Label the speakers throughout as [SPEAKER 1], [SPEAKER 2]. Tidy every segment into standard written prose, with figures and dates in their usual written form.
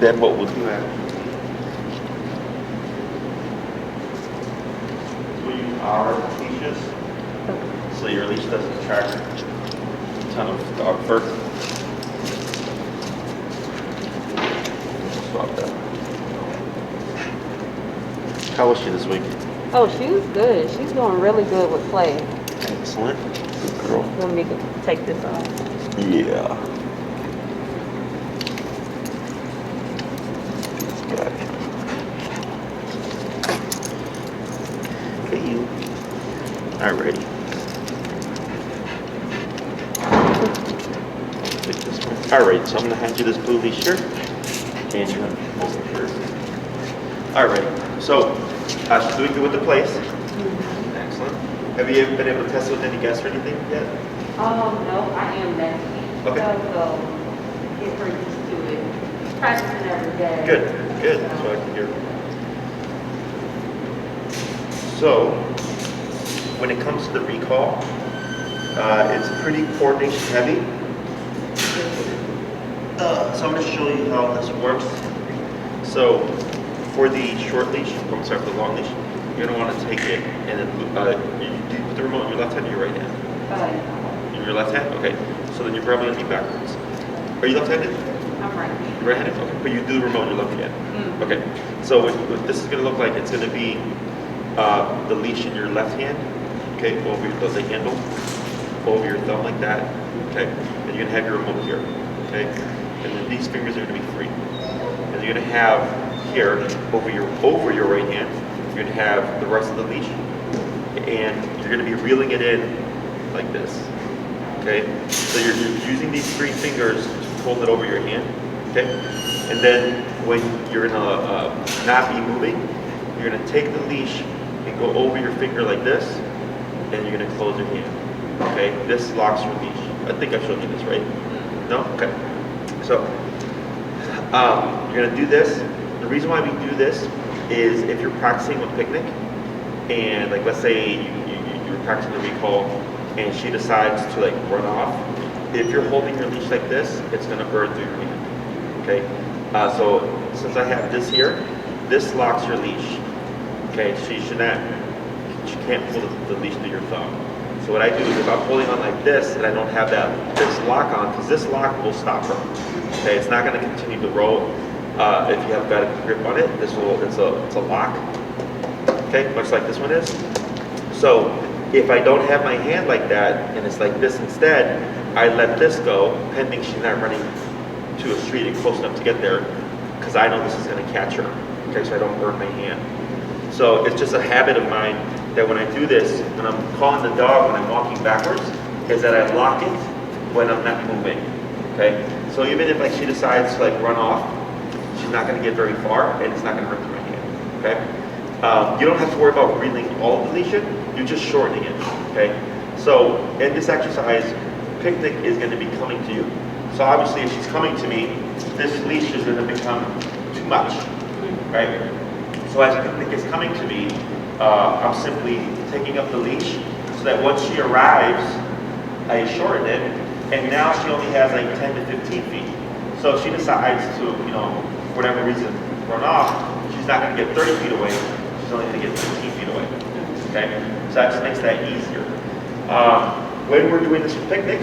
[SPEAKER 1] then what we'll do after, we'll use our leashes, so your leash doesn't attract a ton of dog fur. Swap that. How was she this week?
[SPEAKER 2] Oh, she was good. She's doing really good with play.
[SPEAKER 1] Excellent. Good girl.
[SPEAKER 2] Let me take this off.
[SPEAKER 1] Yeah. Got it. Okay, you. Alrighty. Take this one. Alright, so I'm gonna hand you this blue leash shirt. And you're gonna hold it here. Alright, so she's doing good with the place. Excellent. Have you been able to test it with any guests or anything yet?
[SPEAKER 2] No, I am that.
[SPEAKER 1] Okay.
[SPEAKER 2] So get her used to it. Practicing every day.
[SPEAKER 1] Good. That's what I can hear. So, when it comes to the recall, it's pretty coordination heavy. So I'm going to show you how this works. So, for the short leash, I'm sorry, for the long leash, you're going to want to take it and then do you put the remote in your left hand or your right hand? In your left hand? Okay. So then you're probably going to be backwards. Are you left-handed?
[SPEAKER 2] I'm right.
[SPEAKER 1] You're right-handed? Okay. But you do the remote in your left hand. Okay. So what this is going to look like, it's going to be the leash in your left hand, okay, over the handle, over your thumb like that, okay. And you're going to have your remote here, okay. And then these fingers are going to be free. And you're going to have here, over your right hand, you're going to have the rest of the leash, and you're going to be reeling it in like this, okay. So you're using these three fingers to hold it over your hand, okay. And then when you're going to not be moving, you're going to take the leash and go over your finger like this, and you're going to close your hand, okay. This locks your leash. I think I showed you this, right? No? Okay. So you're going to do this. The reason why we do this is if you're practicing with Picnic, and like let's say you're practicing the recall, and she decides to like run off. If you're holding your leash like this, it's going to burn through your hand. Okay. So since I have this here, this locks your leash. Okay. She can't pull the leash through your thumb. So what I do is if I'm holding on like this and I don't have this lock on, because this lock will stop her. Okay. It's not going to continue to roll. If you have got a grip on it, it's a lock. Okay, much like this one is. So if I don't have my hand like that and it's like this instead, I let this go, pending she's not running to a street and close enough to get there, because I know this is going to catch her. Okay, so I don't burn my hand. So it's just a habit of mine that when I do this, when I'm calling the dog when I'm walking backwards, is that I lock it when I'm not moving. Okay, so even if like she decides to like run off, she's not going to get very far, and it's not going to hurt my hand. Okay. You don't have to worry about reeling all of the leash in, you're just shortening it, okay? So in this exercise, Picnic is going to be coming to you. So obviously if she's coming to me, this leash is going to become too much, right? So as Picnic is coming to me, I'm simply taking up the leash so that once she arrives, I shorten it, and now she only has like 10 to 15 feet. So if she decides to, for whatever reason, run off, she's not going to get 30 feet away. She's only going to get 15 feet away. Okay, so that just makes that easier. When we're doing this with Picnic,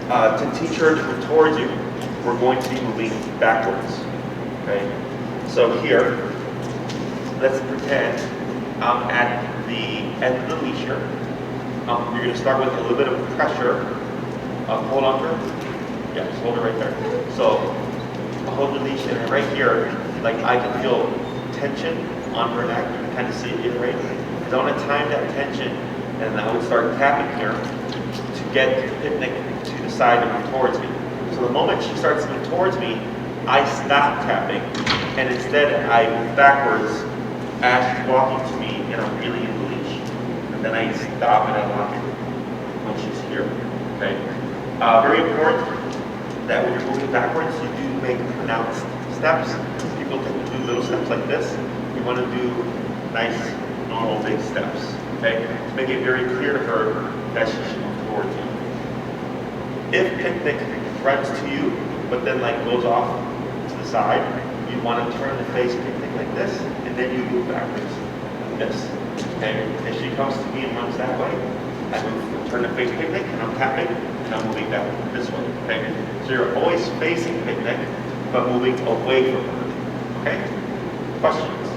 [SPEAKER 1] to teach her to move towards you, we're going to be moving backwards. Okay, so here, let's pretend I'm at the end of the leash here. You're going to start with a little bit of pressure. Hold on to her. Yeah, just hold it right there. So I'll hold the leash, and right here, like I can feel tension on her neck. You can kind of see it here, right? Because I want to time that tension, and I would start tapping here to get Picnic to decide to move towards me. So the moment she starts to move towards me, I stop tapping, and instead I move backwards as she's walking to me, and I'm reeling in the leash. And then I stop and I lock it when she's here. Okay. Very important that when you're moving backwards, you do make pronounced steps. People tend to do little steps like this. You want to do nice, normal, big steps. Okay, to make it very clear to her that she should move towards you. If Picnic runs to you, but then like goes off to the side, you want to turn the face picnic like this, and then you move backwards. This. Okay? If she comes to me and runs that way, I move, turn the face picnic, and I'm tapping, and I'm moving back this way. Okay? So you're always facing picnic, but moving away from her. Okay? Questions?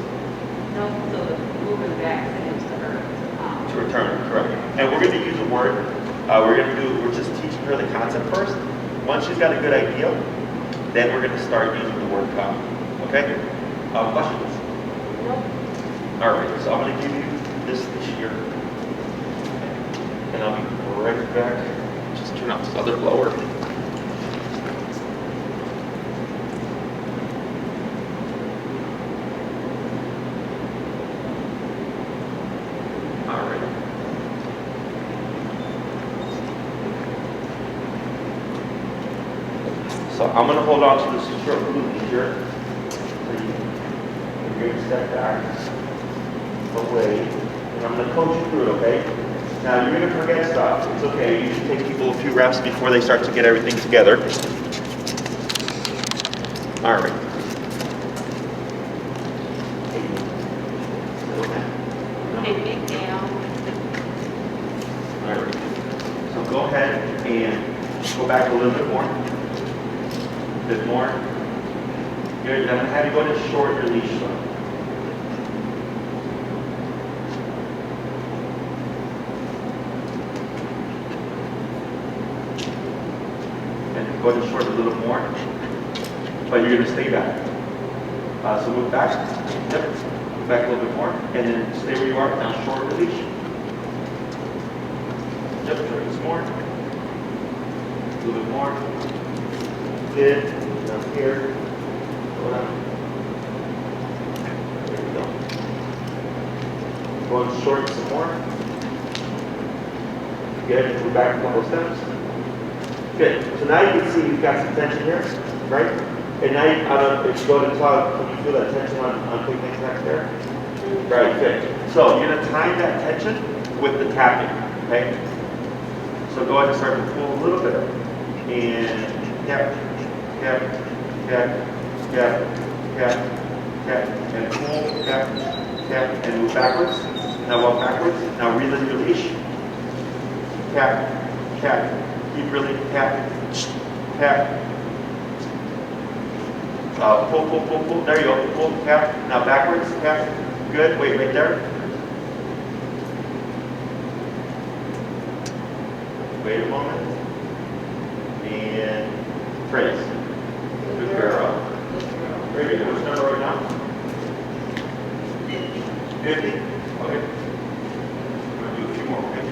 [SPEAKER 2] No, so moving back sends to her.
[SPEAKER 1] To return, correct. And we're going to use a word. We're just teaching her the concept first. Once she's got a good idea, then we're going to start using the word come. Okay? Questions?
[SPEAKER 2] No.
[SPEAKER 1] All right, so I'm going to give you this year. And I'll be right back. Just turn off this other blower. All right. So I'm going to hold on to this short blue here. You're going to step back, away, and I'm going to coach you through it, okay? Now, you're going to forget stuff. It's okay. You should take people a few reps before they start to get everything together. All right.
[SPEAKER 2] Picnic down.
[SPEAKER 1] All right. So go ahead and go back a little bit more. A bit more. Good. I'm going to have you go to short release slow. And go to short a little more. But you're going to stay back. So move back. Yep. Move back a little bit more. And then stay where you are. Now short release. Yep. Short some more. A little bit more. Good. Down here. Go down. There we go. Going short some more. Good. Move back a couple of steps. Good. So now you can see you've got some tension here, right? And now you, if you go to talk, can you feel that tension on picnic back there? Right. Good. So you're going to time that tension with the tapping. Okay. So go ahead and start to pull a little bit. And tap, tap, tap, tap, tap, tap, and pull, tap, tap, and move backwards. Now walk backwards. Now release your leash. Tap, tap, keep really tap, tap. Pull, pull, pull, pull. There you go. Pull, tap. Now backwards, tap. Good. Wait, right there. Wait a moment. And praise. Good girl. Very good. What's the number right now? 50? Okay. I'm going to do a few more. Okay?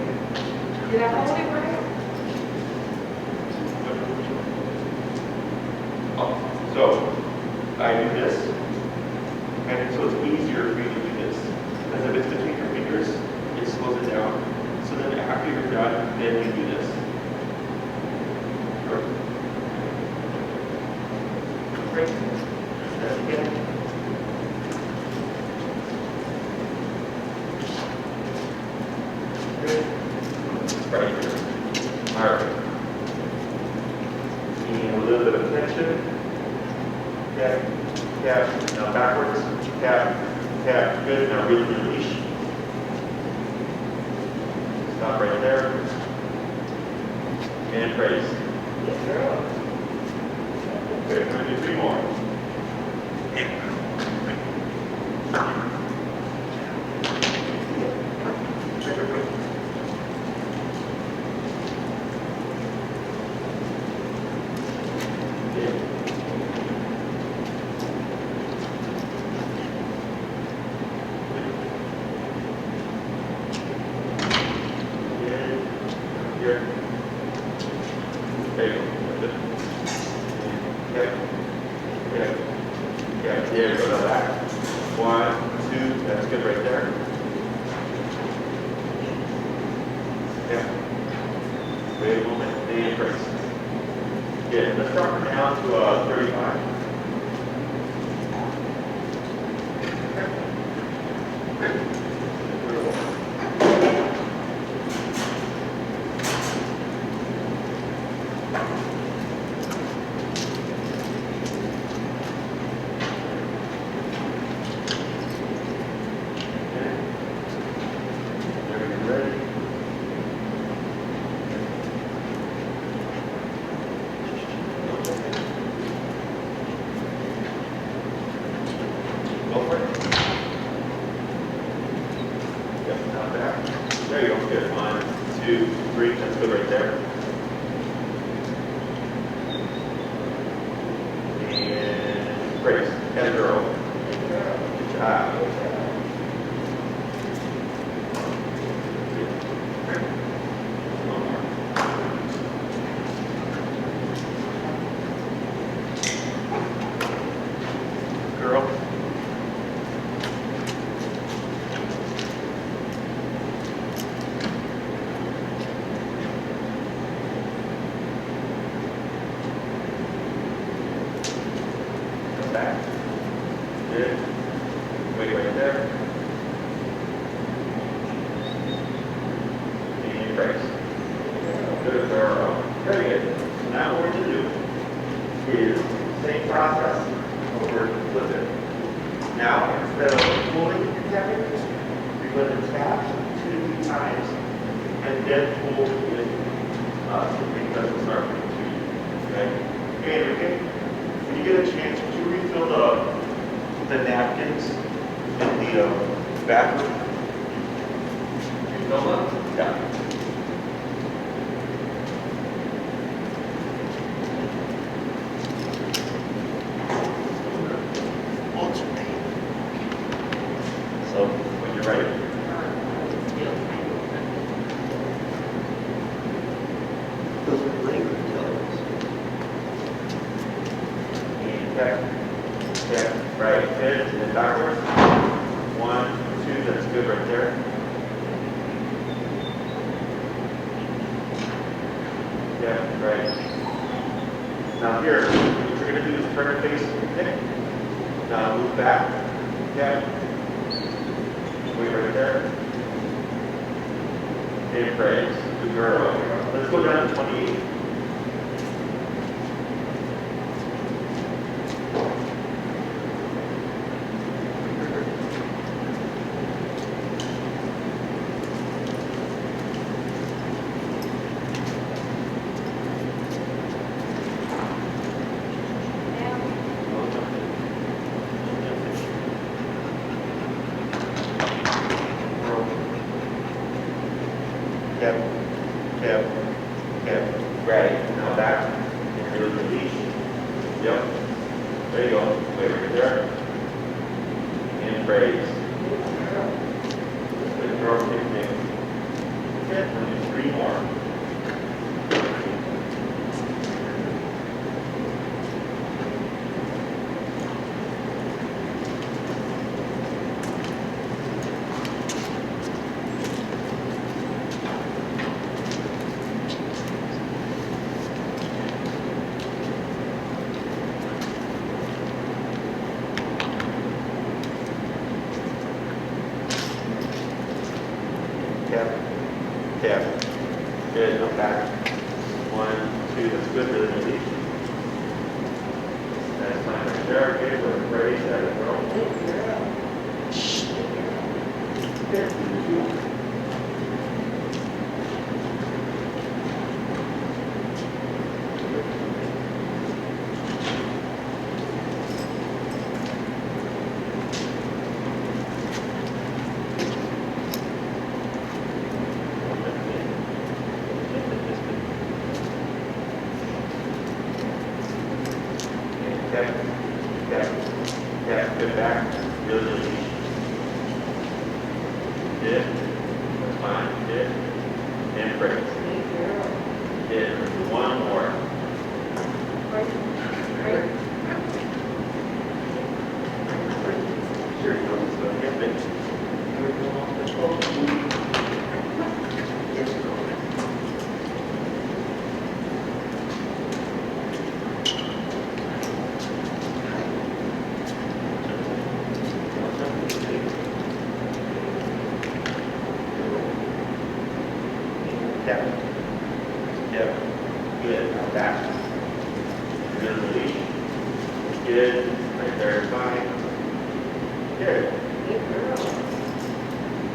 [SPEAKER 2] Did I hold it right?
[SPEAKER 1] Oh, so I do this. And so it's easier for you to do this. Because if it's between your fingers, it slows it down. So then after you're done, then you do this. Sure. Great. That's again. Good. Right here. All right. And a little bit of tension. Tap, tap. Now backwards. Tap, tap. Good. Now really release. Stop right there. And praise.
[SPEAKER 2] Good girl.
[SPEAKER 1] Good. We're going to do 3 more. Here. There you go. Yeah. Yeah. Yeah. There you go. Now back. 1, 2. That's good right there. Yeah. Wait a moment. And press. Yeah. Let's drop it down to 35. Yep, not back. There you go, good. 1, 2, 3, that's good right there. And brace, and a girl. Good job. One more. Girl. Come back. Good. Wait right there. And brace. Good girl. Very good. So now what we're going to do is same process over with it. Now, instead of pulling and tapping, you're going to tap 2 times and then pull in something that will start with 2. Okay? And okay, when you get a chance to refill the napkins in the bathroom, refill them? Yeah. So when you're ready,
[SPEAKER 3] Those are language colors.
[SPEAKER 1] and back, right, good, and then backwards. 1, 2, that's good right there. Yeah, right. Now here, what you're going to do is turn your face in. Now move back. Yeah. Wait right there. And praise. Good girl. Let's go down to 28. Yep. Right. Now back. And here's the leash. Yep. There you go. Wait right there. And praise. Good girl, picnic. Good. And do 3 more. Tap. Good. Now back. 1, 2. That's good. Really release. That's fine right there. Okay. With praise. There we go. Good. Good back. Really release. Good. That's fine. Good. And praise. Good. 1 more. Sure. You want to go ahead, bitch. Yep. Good. Now back. Good release. Good. Right there. Fine. Good.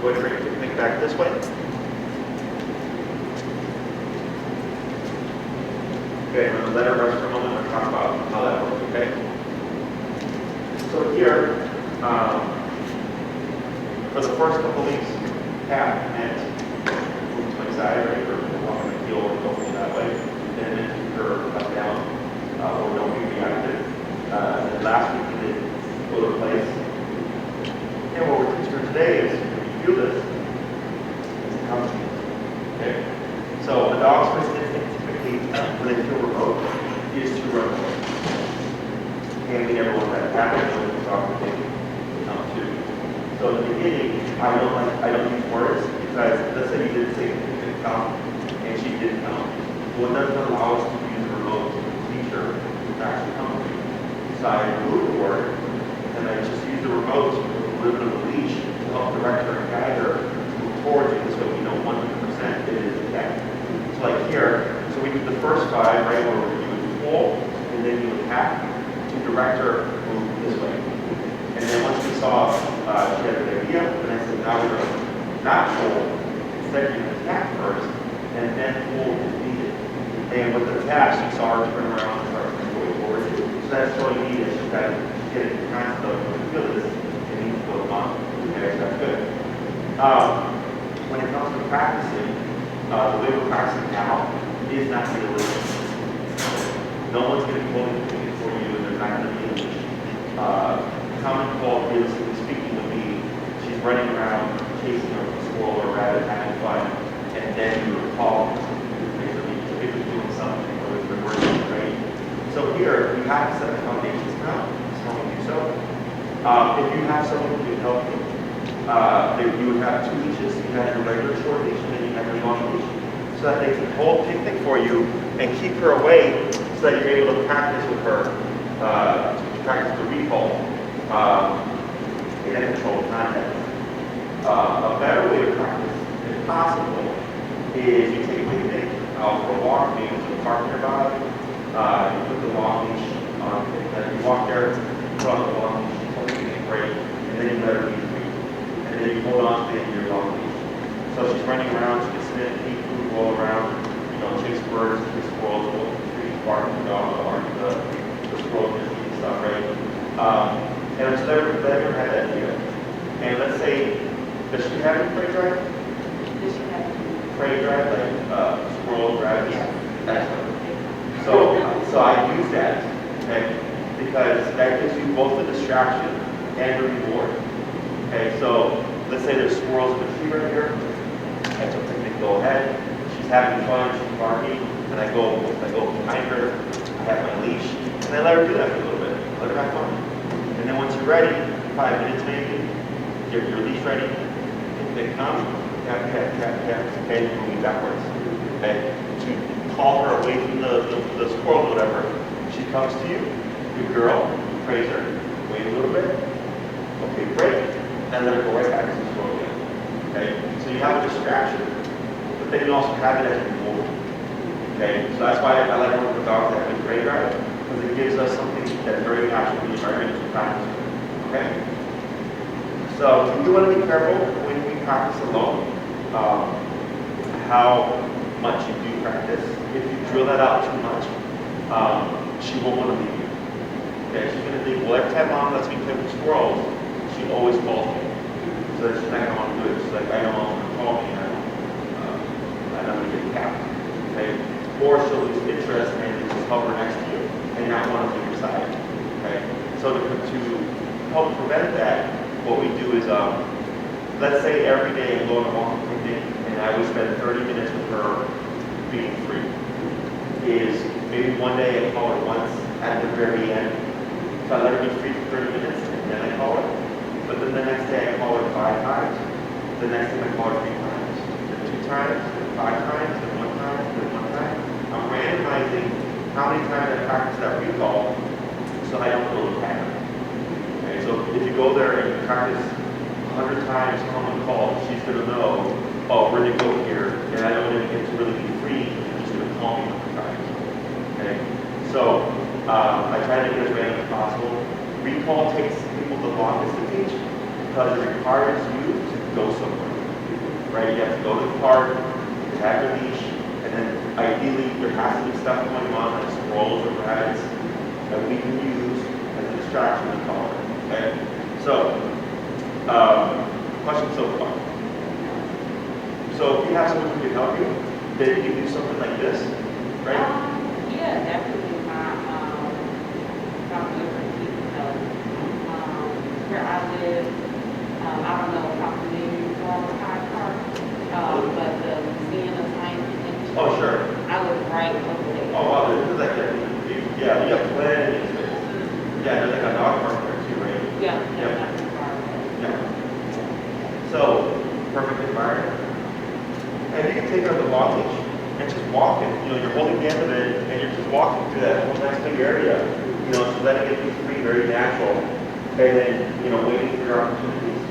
[SPEAKER 1] Go ahead and bring your picnic back this way. Okay, I'm going to let it rest for a moment and talk about how that works, okay? So here, for the first couple weeks, tap and move to my side, right, or walk on the heel or go that way, and then keep her up down, or don't be reactive. And last week we did go to place. And what we're teaching her today is, if you feel this, it's coming. Okay? So a dog's first instinct typically, when they feel remote, is to run away. And we never want that to happen when the dog will come to. So in the beginning, I don't use words because let's say you didn't say come and she didn't come. Well, it doesn't allow us to use the remote to teach her to actually come to me. So I remove the word and I just use the remote with a little bit of a leash to help direct her and guide her to move towards you so we know 100% it is a cat. So like here, so we do the first 5, right, where you would pull and then you would tap to direct her move this way. And then once we saw she had an idea, then I said, now we're going to not pull, instead you're going to tap first, and then pull if needed. And with the taps, you saw her turn around and start going forward. So that's all you need is you got to get it kind of when you feel this, it needs to go on. Okay, so that's good. When it comes to practicing, the way we're practicing now is not realistic. No one's going to be holding it for you, and there's not going to be a leash. Common call, realistically speaking, would be she's running around chasing a squirrel or rabbit, having fun, and then you would call if you're doing something or if you're working, right? So here, we have to set the foundations now. That's how we do so. If you have someone who can help you, you would have 2 leashes. You have your regular short leash and then you have your long leash. So that they can hold picnic for you and keep her away so that you're able to practice with her, practice the recall and control contact. A better way to practice, if possible, is you take picnic out for a walk, maybe to the park nearby. You put the long leash on picnic. You walk there, put on the long leash, hold picnic break, and then you let her be free. And then you hold on to the end of your long leash. So she's running around, she can sit, eat food, roll around, chase birds, chase squirrels, go to the trees, bark the dog, bark the squirrels, and eat stuff, right? And it's never had that deal. And let's say, does she have any prey drive?
[SPEAKER 2] Does she have to?
[SPEAKER 1] Prey drive, like squirrels, rabbits?
[SPEAKER 2] Yes.
[SPEAKER 1] Excellent. So I use that, okay? Because that gives you both the distraction and the reward. Okay, so let's say there's squirrels in the tree right here. I took picnic, go ahead. She's having fun, she's barking, and I go behind her. I have my leash, and I let her do that for a little bit. Let her have fun. And then once you're ready, 5 minutes maybe, get your leash ready. They come, tap, tap, tap, tap, and you're moving backwards. Okay, to call her away from the squirrel or whatever. She comes to you, good girl, praise her, wait a little bit. Okay, break, and let her go right back to the squirrel again. Okay, so you have a distraction, but then you also have it as a reward. Okay, so that's why I like working with dogs that have a prey drive, because it gives us something that's very natural in the environment to practice with. Okay, so you do want to be careful when we practice alone, how much you do practice. If you drill that out too much, she won't want to leave you. Okay, she's going to think, well, every time mom lets me play with squirrels, she always calls me. So she's not going to want to do it. She's like, I know mom's going to call me, and I'm going to get capped. Okay? Or she'll lose interest and just hover next to you and not want to leave your side. Okay? So to help prevent that, what we do is, let's say every day I'm going to walk with picnic, and I would spend 30 minutes with her being free. Is maybe one day I call her once at the very end. So I let her be free for 30 minutes, and then I call her. But then the next day I call her 5 times. The next time I call her 3 times. Then 2 times, then 5 times, then 1 time, then 1 time. I'm randomizing how many times I practice that recall so I don't build a pattern. Okay, so if you go there and you practice 100 times someone called, she's going to know, oh, we're going to go here, and I don't even get to really be free, you're just going to call me 100 times. Okay? So I try to get as random as possible. Recall takes people the longest to teach because it requires you to go somewhere. Right? You have to go to the park, you have your leash, and then ideally there has to be stuff going on like squirrels or rabbits that we can use as a distraction to call it. Okay? So, questions so far? Then you do something like this, right?
[SPEAKER 2] Yeah, definitely my boyfriend, he knows. Where I live, I don't know how familiar you are with Hyde Park, but the Museum of Science and Industry.
[SPEAKER 1] Oh, sure.
[SPEAKER 2] I live right over there.
[SPEAKER 1] Oh, wow, this is like, yeah, you have plenty of space. Yeah, there's like a dog park there too, right?
[SPEAKER 2] Yeah,
[SPEAKER 1] Yep.
[SPEAKER 2] not too far away.
[SPEAKER 1] Yeah. So, perfect environment. And you can take it on the walk leash and just walk it. You know, you're holding the end of it and you're just walking through that whole nice big area. You know, so letting it be free, very natural. And then, you know, waiting for your opportunities.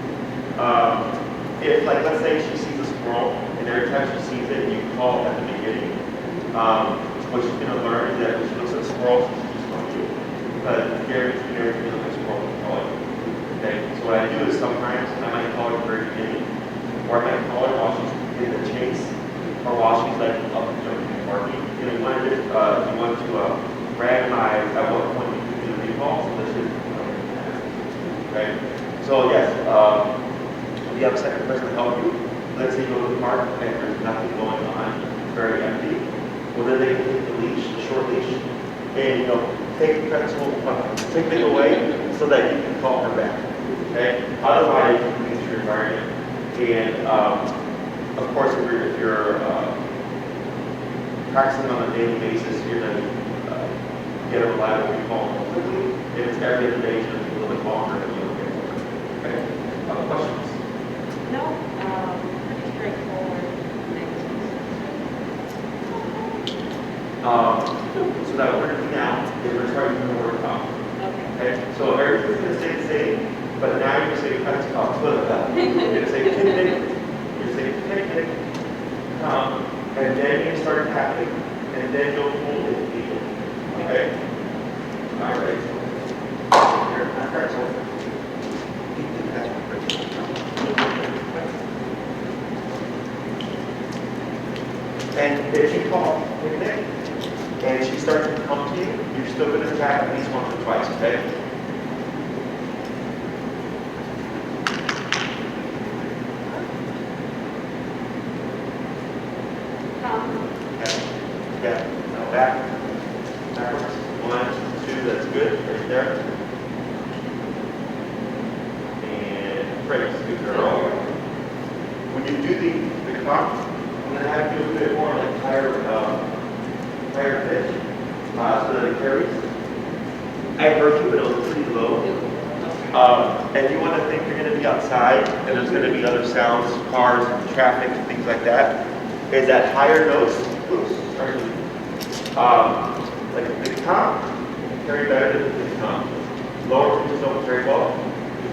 [SPEAKER 1] If, like, let's say she sees a squirrel and every time she sees it, you call at the beginning. What she's going to learn is that when she looks at a squirrel, she's going to. But guarantee every time a squirrel will call it. Okay? So what I do is sometimes I might call her at the very beginning, or I might call her while she's in the chase, or while she's like up jumping and barking. You know, you want to randomize at what point you can do the recall, so that she doesn't. Okay? So yes, you have a second person to help you. Let's say you go to the park and there's nothing going on, it's very empty. Well, then they can take the leash, the short leash, and you know, take it away so that you can call her back. Okay? Otherwise, you can use your environment. And of course, if you're practicing on a daily basis, you're going to get a reliable recall quickly. If it's every other day, it's going to be a little bit longer than you'll get. Okay? Other questions?
[SPEAKER 2] No, pretty straightforward.
[SPEAKER 1] So that we're going to do now is we're going to start using the word come.
[SPEAKER 2] Okay.
[SPEAKER 1] Okay? So everything's going to stay the same, but now you're going to say kind of come. You're going to say picnic. You're going to say picnic, come, and then you start tapping, and then you'll hold it. Okay? All right. Here, my cards over. And if you call picnic and she starts to come to you, you're still going to tap at least once or twice, okay? Okay. Yeah. Now back. Backwards. 1, 2, that's good. Right there. And praise. Good girl. When you do the clock, I'm going to have you do a bit more like higher pitch, so that it carries. I heard you, but it was pretty low. And you want to think you're going to be outside, and there's going to be other sounds, cars, traffic, things like that. Is that higher notes? Oops, sorry. Like a big top, carry better than a big top. Lower pitches don't carry well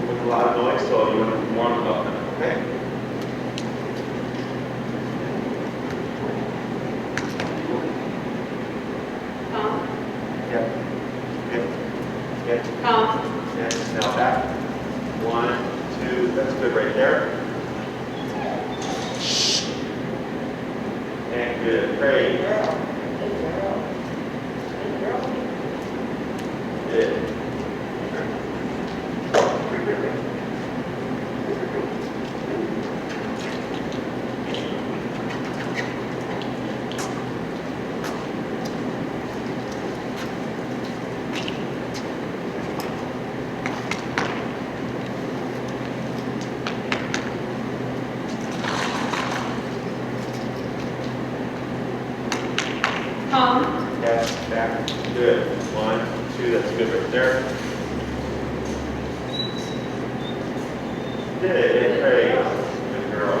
[SPEAKER 1] with a lot of noise, so you want to warm them up now, okay? Yes, now back. 1, 2, that's good right there. And good, great. Good. Yes, back. Good. 1, 2, that's good right there. Good, great. Good girl.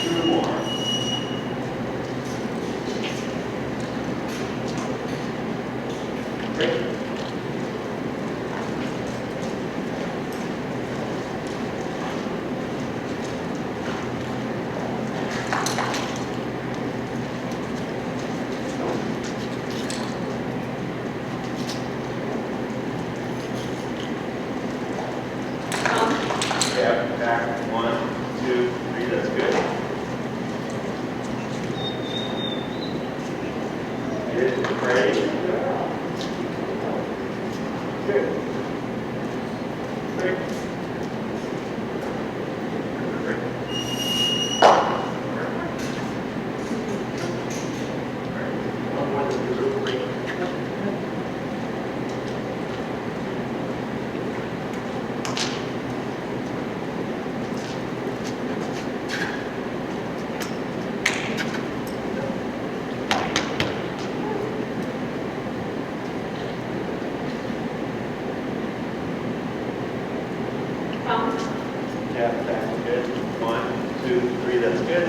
[SPEAKER 1] 2 more. Great. Yeah, back. 1, 2, 3, that's good. Good, great. Good. Great. Great. Good. 1, 2, 3, that's good.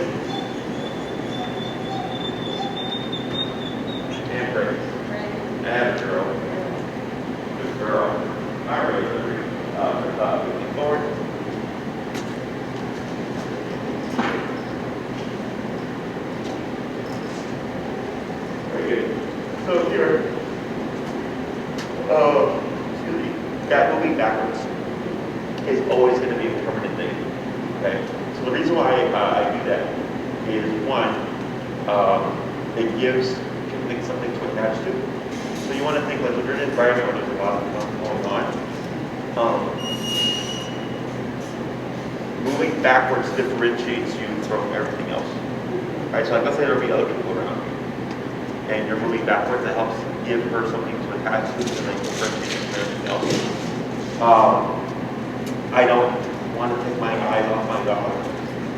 [SPEAKER 1] And break. And girl. Good girl. All right, moving forward. Very good. So here, excuse me, that moving backwards is always going to be a permanent thing. Okay. So the reason why I do that is one, it gives people something to attach to. So you want to think like if you're in an environment where there's a lot of stuff going on, moving backwards differentiates you from everything else. Right? So like let's say there'll be other people around you, and you're moving backwards, that helps give her something to attach to, and then differentiate from everything else. I don't want to take my eyes off my dog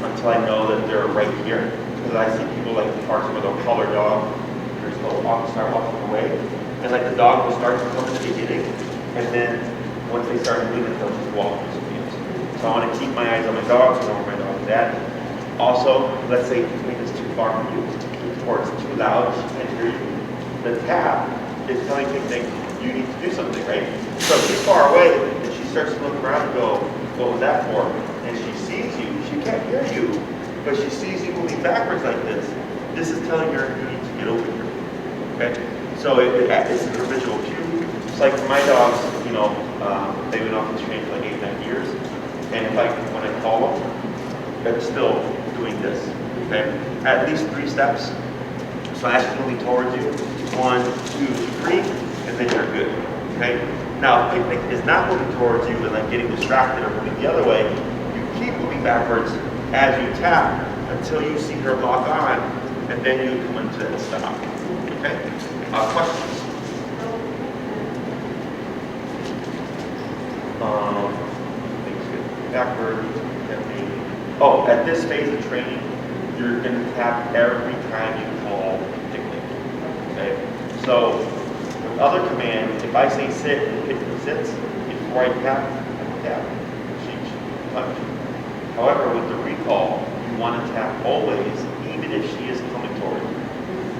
[SPEAKER 1] until I know that they're right here, because I see people like parks where they'll call their dog, they're just going to start walking away. And like the dog will start to come in the beginning, and then once they start moving, they'll just walk through some fields. So I want to keep my eyes on my dog, so I know where my dog is at. Also, let's say the thing is too far from you, or it's too loud, she can't hear you. The tap is telling Picnic, you need to do something, right? So if she's far away, and she starts to look around and go, what was that for? And she sees you, she can't hear you, but she sees you moving backwards like this. This is telling her you need to get over here, okay? So it's a visual cue. It's like for my dogs, you know, they've been off the train for like 8, 9 years. And if when I call them, they're still doing this, okay? At least 3 steps. So as she's moving towards you, 1, 2, 3, and then you're good, okay? Now, if Picnic is not moving towards you and like getting distracted or moving the other way, you keep moving backwards as you tap until you see her lock on, and then you come into that stop, okay? Questions? Things get backward. Oh, at this phase of training, you're going to tap every time you call Picnic. Okay? So, with other commands, if I say sit and Picnic sits, before I tap, she punch. However, with the recall, you want to tap always, even if she is coming toward you.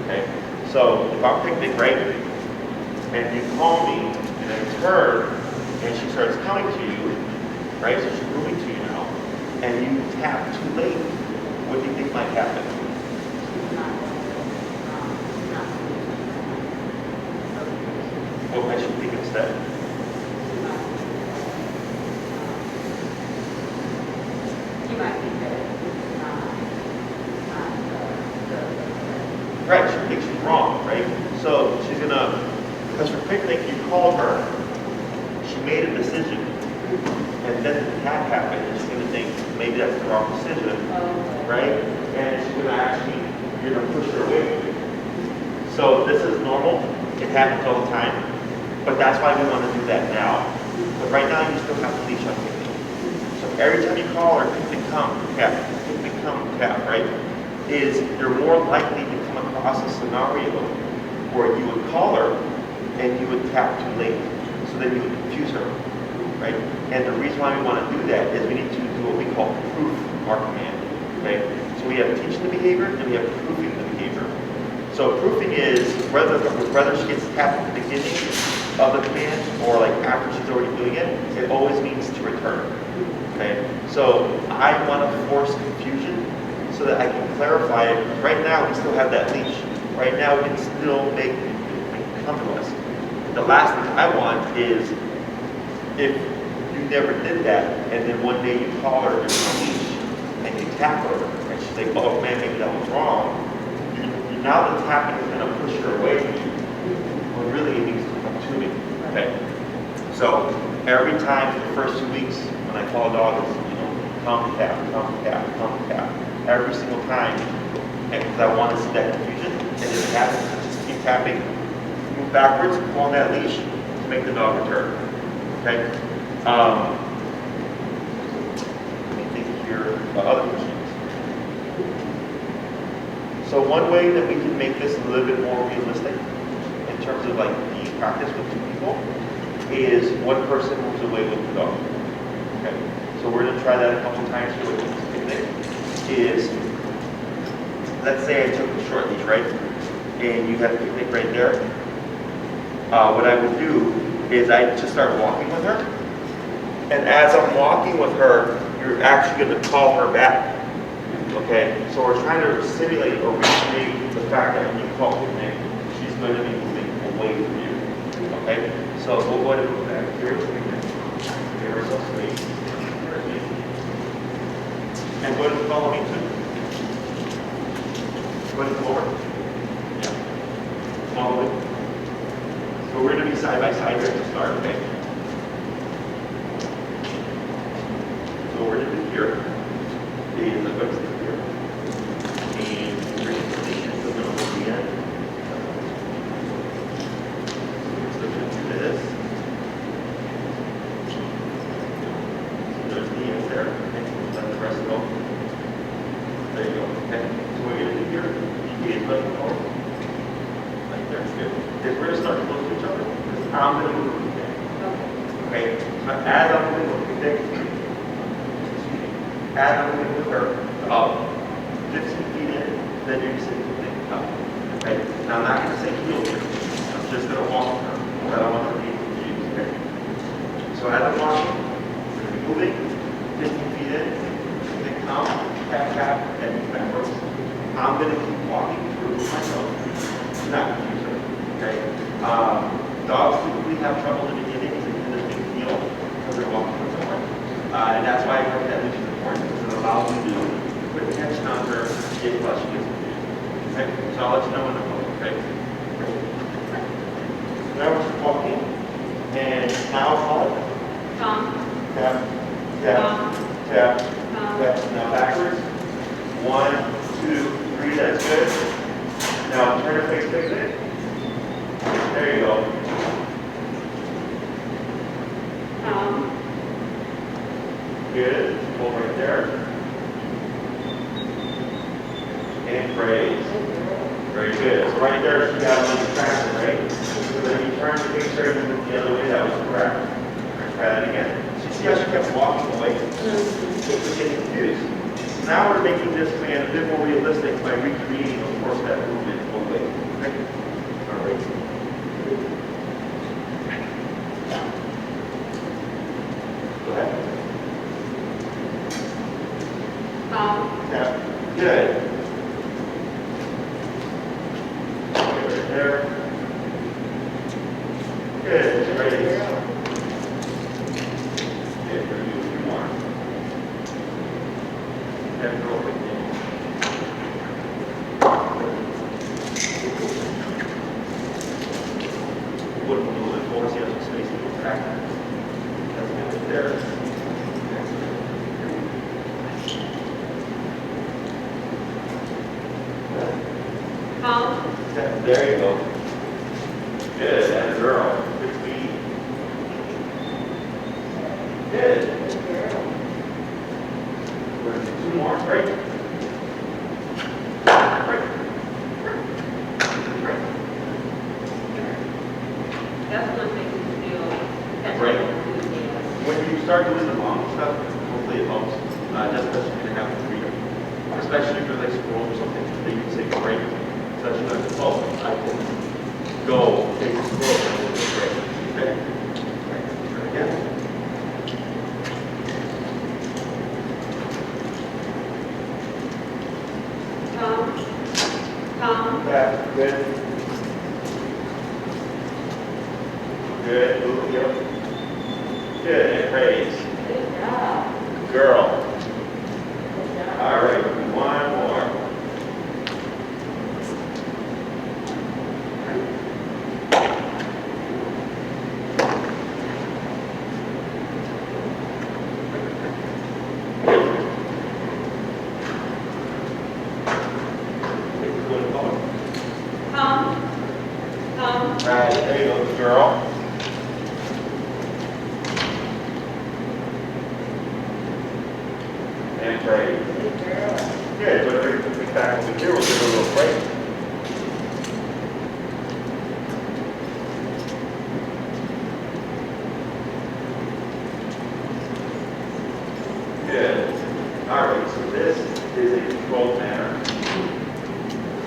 [SPEAKER 1] Okay? So if I'm Picnic right, and you call me, and it's her, and she starts coming to you, right? So she's moving to you now, and you tap too late. What do you think might happen? What I should think instead? Right, she thinks she's wrong, right? So she's gonna, because for Picnic, you called her, she made a decision, and then the attack happened, and she's gonna think maybe that's the wrong decision, right? And she's gonna actually, you're gonna push her away from you. So this is normal, it happens all the time, but that's why we want to do that now. But right now, you still have to leash on Picnic. So every time you call her, Picnic come, tap, Picnic come, tap, right? You're more likely to come across a scenario where you would call her and you would tap too late. So then you would confuse her, right? And the reason why we want to do that is we need to do what we call proof our command, okay? So we have teaching the behavior and we have proofing the behavior. So proofing is whether she gets tapped at the beginning of the command or like after she's already doing it, it always means to return, okay? So I want to force confusion so that I can clarify it. Right now, we still have that leash. Right now, we can still make it come to us. The last thing I want is if you never did that, and then one day you call her there's no leash, and you tap her, and she's like, oh man, maybe that was wrong. Now the tapping is going to push her away from you, when really it needs to come to me. Okay. So every time for the first 2 weeks, when I call a dog, it's come tap, come tap, come tap. Every single time, because I want to see that confusion, and if it happens, I just keep tapping, move backwards, pull on that leash to make the dog return. Okay? Let me think here about other questions. So one way that we can make this a little bit more realistic in terms of like the practice with 2 people is one person moves away with the dog. Okay? So we're gonna try that a couple times here with this picnic. Is, let's say I took a short leash, right? And you have a picnic right there. What I would do is I just start walking with her. And as I'm walking with her, you're actually gonna call her back. Okay, so we're trying to simulate or recreate the fact that when you call picnic, she's going to be moving away from you. Okay, so we'll go ahead and move back. Here's picnic. Here's us space. Here's me. And go ahead and follow me too. Go ahead and forward. Yeah. Follow me. So we're going to be side by side here to start. Okay. So we're going to be here. And the focus is here. And bring it to the end. So we're going to look at the end. So we're going to do this. So there's the end there. Okay. Let the rest go. There you go. Okay. So what we're going to do here, you can let it go. Like there. Good. Is we're going to start close to each other. I'm going to move with you. Okay. So as I'm moving with you, as I'm moving with her, about 15 feet in, then you're going to say, up. Okay? Now I'm not going to say heel here. I'm just going to walk with her. I don't want her to be confused. Okay? So as I'm walking, we're going to be moving 15 feet in, then come, tap, tap, and move backwards. I'm going to keep walking through myself. Do not confuse her. Okay? Dogs typically have trouble in the beginning because they do this big heel because they're walking with someone. And that's why I think that leash is important because it allows you to put attention on her if she gets confused. Okay? So I'll let you know when to go. Okay? Now we're just walking. And now follow.
[SPEAKER 2] Come.
[SPEAKER 1] Tap, tap, tap,
[SPEAKER 2] Come.
[SPEAKER 1] tap. Now backwards. 1, 2, 3. That's good. Now turn her face like this. There you go.
[SPEAKER 2] Come.
[SPEAKER 1] Good. Hold right there. And praise. Very good. So right there, she got a little distracted, right? So then you turn to make sure you move the other way. That was correct. Let's try that again. So you see how she kept walking away? So we're getting confused. Now we're making this command a bit more realistic by recreating, of course, that movement away. Okay? All right. Go ahead. Yeah. Good. Okay, right there. Good. Right. Good. For you, if you want. And real quick. Put a little bit forward, see how some space to go back. That's good there.
[SPEAKER 2] Come.
[SPEAKER 1] There you go. Good, that girl. Good feet. Good. We're going to do 2 more, right? Right.
[SPEAKER 2] That's one thing you feel.
[SPEAKER 1] Right. When you start doing the long stuff, hopefully it helps. Just because you're going to have the freedom. Especially if you're like scroll or something, then you can take a break. Such as, oh, I can go, take a scroll, and take a break. Okay? Right. Again.
[SPEAKER 2] Come.
[SPEAKER 1] Back. Good. Good. Move. Yep. Good. And praise.
[SPEAKER 2] Good job.
[SPEAKER 1] Girl.
[SPEAKER 2] Good job.
[SPEAKER 1] All right. 1 more.
[SPEAKER 2] Come.
[SPEAKER 1] Right, there you go, girl. And praise.
[SPEAKER 2] Good girl.
[SPEAKER 1] Good, but if we pick back over here, we'll give her a little break. this is a controlled manner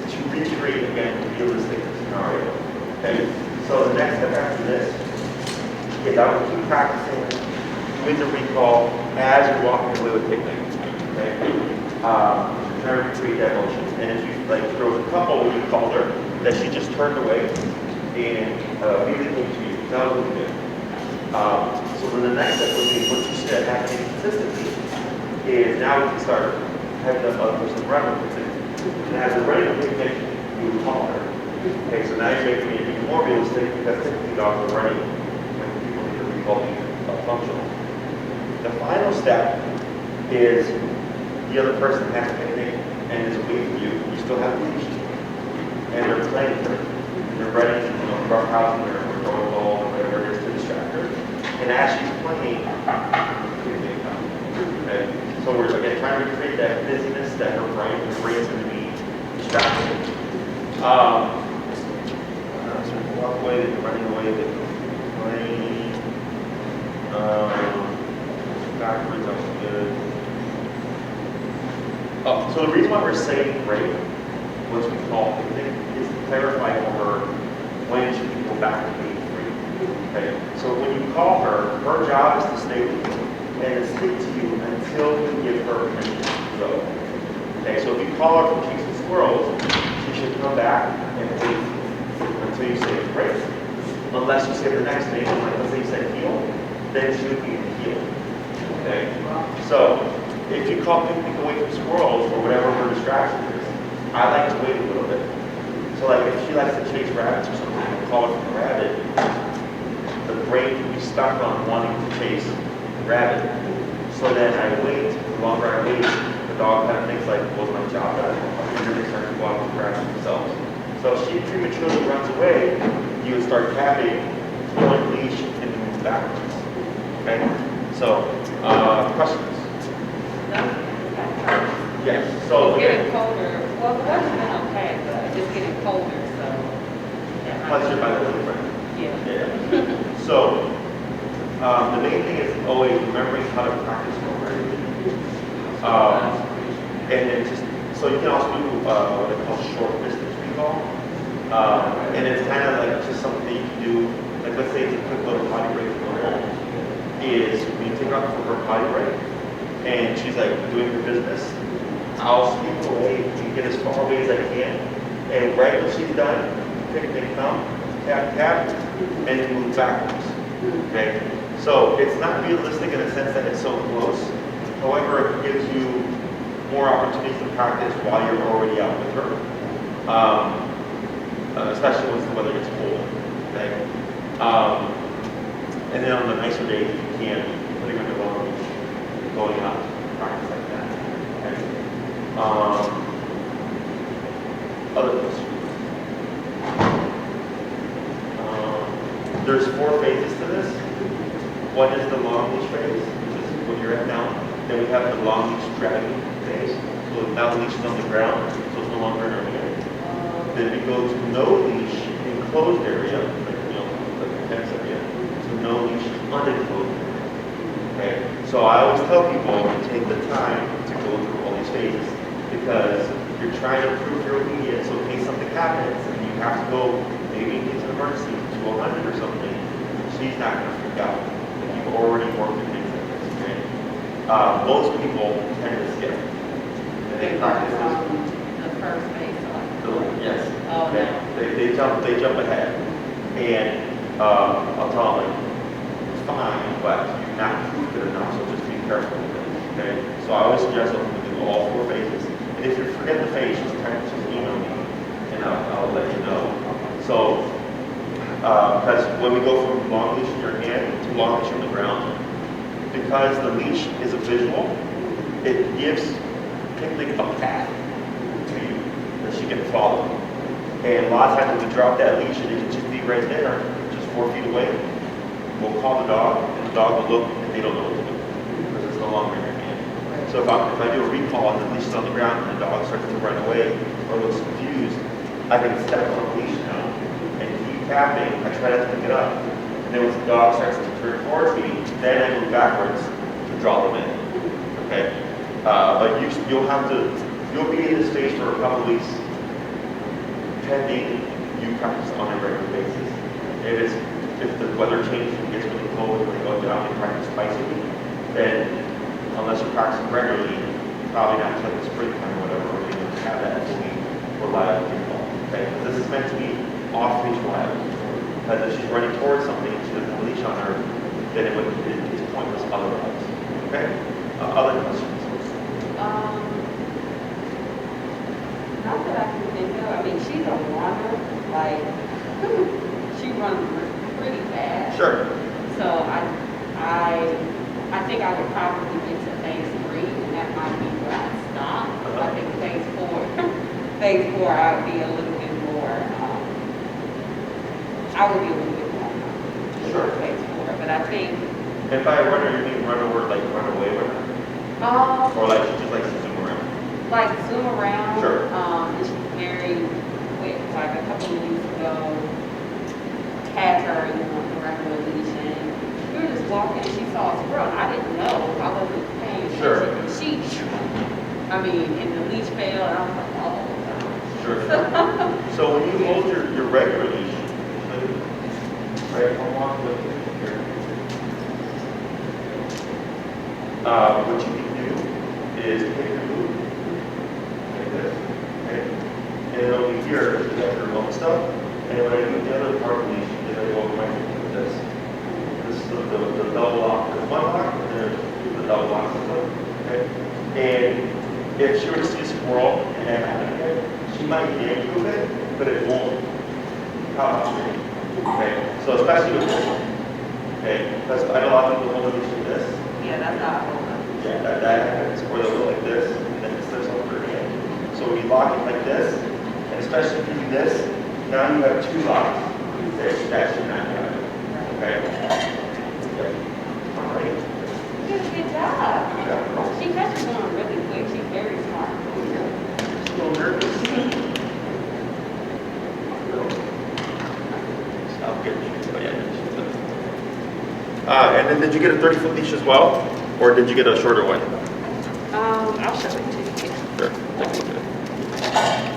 [SPEAKER 1] to recreate, again, a realistic scenario. Okay? So the next step after this is I would keep practicing with the recall as you're walking away with picnic. Okay? Try to recreate that motion. And if you, like, there was a couple when you called her that she just turned away and immediately came to you. That was really good. So then the next step would be what you said happening consistently is now we can start having the other person run with it. And as we're running the picnic, you would call her. Okay, so now you're making it even more realistic because typically dogs are running when people need to recall being functional. The final step is the other person has a picnic and is waiting for you. You still have a leash. And they're playing with her. And they're running, roughhousing her or throwing a ball or whatever it is to distract her. And as she's playing, okay? So we're again trying to recreate that busyness that her brain's going to be distracted. So we walk away, running away, playing, backwards, that was good. Oh, so the reason why we're saying break, which we call picnic, is to clarify for her when she can go back to being free. Okay? So when you call her, her job is to stay with you and to stick to you until you give her permission to go. Okay, so if you call her from chasing squirrels, she should come back and wait until you say break. Unless you say the next name, like let's say you said heel, then she would be in heel. Okay? So if you call people away from squirrels or whatever her distraction is, I like to wait a little bit. So like if she likes to chase rabbits or something and call her from a rabbit, the brain can be stuck on wanting to chase the rabbit. So then I wait, the longer I wait, the dog kind of thinks like, was my job done? And then they start to go out and grab themselves. So if she prematurely runs away, you would start tapping one leash and move backwards. Okay? So, questions? Yes. So
[SPEAKER 2] It's getting colder. Well, the weather's been okay, but it's getting colder, so.
[SPEAKER 1] Pleasure by the way, friend.
[SPEAKER 2] Yeah.
[SPEAKER 1] Yeah. So, the main thing is always remembering how to practice already. And then just, so you can also do what they call short distance recall. And it's kind of like just something that you can do, like let's say it's a quick little potty break for home, is when you take her out for her potty break, and she's like doing her business, I'll sweep away and get as far away as I can, and right when she's done, pick the thumb, tap, tap, and then move backwards. Okay? So it's not realistic in the sense that it's so close. However, it gives you more opportunities to practice while you're already out with her. Especially once the weather gets cold. Okay? And then on the nicer days, you can putting her in the long beach, going out, practice like that. Okay? Other questions? There's 4 phases to this. One is the long leash phase, which is when you're at down. Then we have the long leash dragging phase. So now the leash is on the ground, so it's no longer in our hand. Then we go to no leash enclosed area, like the fence area, to no leash unenclosed area. Okay? So I always tell people to take the time to go through all these phases because you're trying to prove your obedience. So in case something happens and you have to go maybe in case of emergency to 100 or something, she's not going to freak out. Like you've already worked with things like this. Okay? Most people tend to skip. And they practice this.
[SPEAKER 2] The first phase.
[SPEAKER 1] Yes.
[SPEAKER 2] Oh,
[SPEAKER 1] okay.
[SPEAKER 2] No.
[SPEAKER 1] They jump ahead. And I'll tell them, it's fine, but you're not proved it enough, so just be careful with it. Okay? So I always suggest them to do all 4 phases. And if you forget the phase, just email me and I'll let you know. So, because when we go from long leash in your hand to long leash on the ground, because the leash is a visual, it gives picnic a path to you that she can follow. And a lot of times when we drop that leash and it can just be right there, just 4 feet away, we'll call the dog and the dog will look and they don't know what to do because it's no longer in your hand. So if I do a recall and the leash is on the ground and the dog starts to run away or looks confused, I can step on the leash now and keep tapping. I try not to pick it up. And then once the dog starts to turn towards me, then I move backwards to draw them in. Okay? But you'll be in this stage for a couple weeks, pending you practice on a regular basis. If the weather changes and gets really cold and you go down and practice twice a week, then unless you practice regularly, probably not until the springtime or whatever, we're going to have that fully reliable kickball. Okay? This is meant to be off-leash reliable. Because if she's running towards something and she doesn't have a leash on her, then it's pointless otherwise. Okay? Other questions?
[SPEAKER 2] Not that I can think of. I mean, she's a runner. Like, she runs pretty fast.
[SPEAKER 1] Sure.
[SPEAKER 2] So I think I would probably get to phase 3, and that might be where I stop. I think phase 4, I would be a little bit more. I would be a little bit more.
[SPEAKER 1] Sure.
[SPEAKER 2] Phase 4, but I think.
[SPEAKER 1] And by runner, you mean run over, like run away runner? Or like she just likes to zoom around?
[SPEAKER 2] Like zoom around.
[SPEAKER 1] Sure.
[SPEAKER 2] And she's very quick. Like a couple of weeks ago, had her in the regular leash, and we were just walking, and she saw a squirrel. I didn't know. I wasn't paying attention.
[SPEAKER 1] Sure.
[SPEAKER 2] And the leash fell, and I was like, oh.
[SPEAKER 1] Sure. So when you hold your regular leash, right, one walk with here. What you can do is take your boot like this, okay? And over here, you have your remote stuff. And when I do the other part of the leash, is I go over my finger with this. This is the double lock. There's one lock, and there's the double lock system, okay? And if she were to see a squirrel and have it, she might yank you a bit, but it won't come out. Okay? So especially with this one. Okay? Because I know a lot of people hold the leash like this.
[SPEAKER 2] Yeah, that's how I hold it.
[SPEAKER 1] Yeah, that happens, or they'll go like this, and then it slips over her hand. So when you lock it like this, and especially if you do this, now you have 2 locks. That should not happen. Okay? Yep. All right.
[SPEAKER 2] You did a good job.
[SPEAKER 1] Yeah.
[SPEAKER 2] She catches on really quick. She's very smart.
[SPEAKER 1] Just a little nervous. Stop getting you. Oh, yeah. And then did you get a 30-foot leash as well? Or did you get a shorter one?
[SPEAKER 2] I'll show it to you.
[SPEAKER 1] Sure. Take a look at it.